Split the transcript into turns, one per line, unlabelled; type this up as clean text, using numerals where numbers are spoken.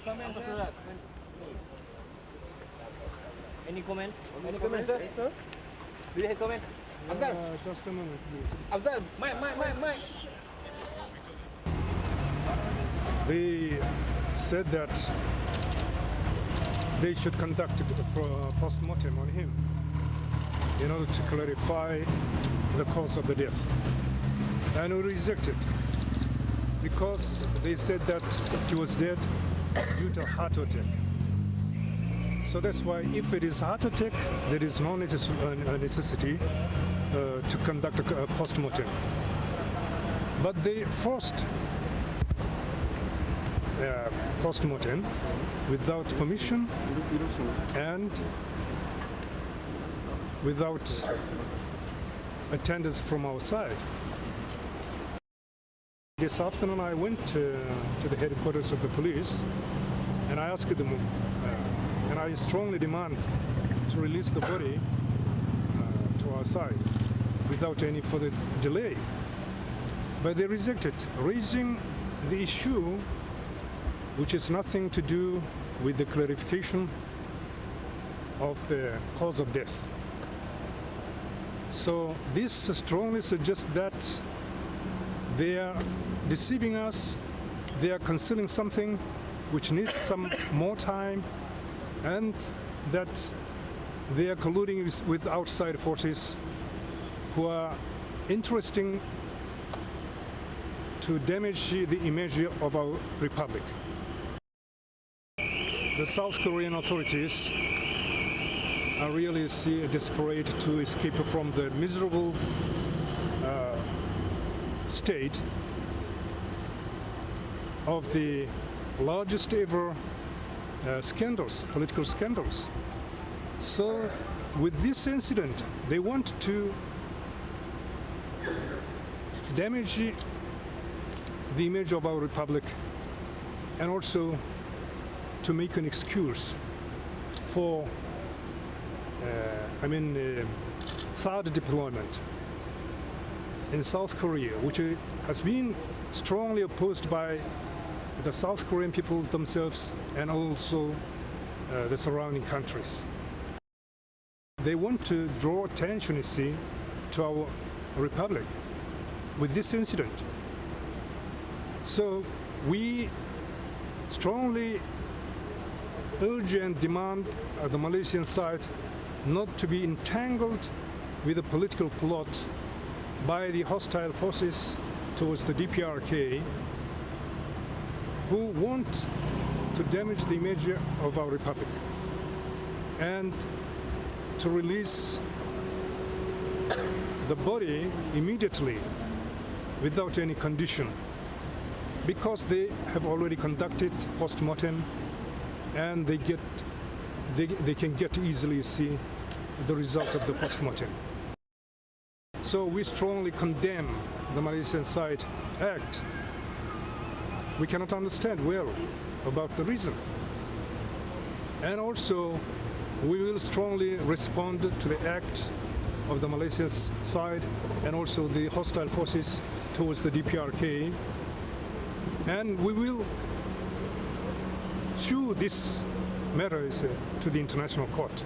comment, sir? Any comment? Any comment, sir?
Yes, sir.
Do you have comment? Afzal,
Just a moment, please.
Afzal, Mike.
They said that they should conduct a post-mortem on him in order to clarify the cause of the death. And we rejected because they said that he was dead due to heart attack. So that's why if it is heart attack, there is no necessity to conduct a post-mortem. But they forced post-mortem without permission and without attendance from our side. This afternoon I went to the headquarters of the police and I asked them, and I strongly demand to release the body to our side without any further delay. But they rejected, raising the issue which has nothing to do with the clarification of the cause of death. So this strongly suggests that they are deceiving us, they are concealing something which needs some more time, and that they are colluding with outside forces who are interested to damage the image of our republic. The South Korean authorities are really desperate to escape from the miserable state of the largest ever scandals, political scandals. So with this incident, they want to damage the image of our republic and also to make an excuse for third deployment in South Korea, which has been strongly opposed by the South Korean people themselves and also the surrounding countries. They want to draw attention, you see, to our republic with this incident. So we strongly urge and demand the Malaysian side not to be entangled with a political plot by the hostile forces towards the DPRK who want to damage the image of our republic and to release the body immediately without any condition, because they have already conducted post-mortem and they can get easily see the result of the post-mortem. So we strongly condemn the Malaysian side act. We cannot understand well about the reason. And also we will strongly respond to the act of the Malaysian side and also the hostile forces towards the DPRK. And we will sue this matter to the international court.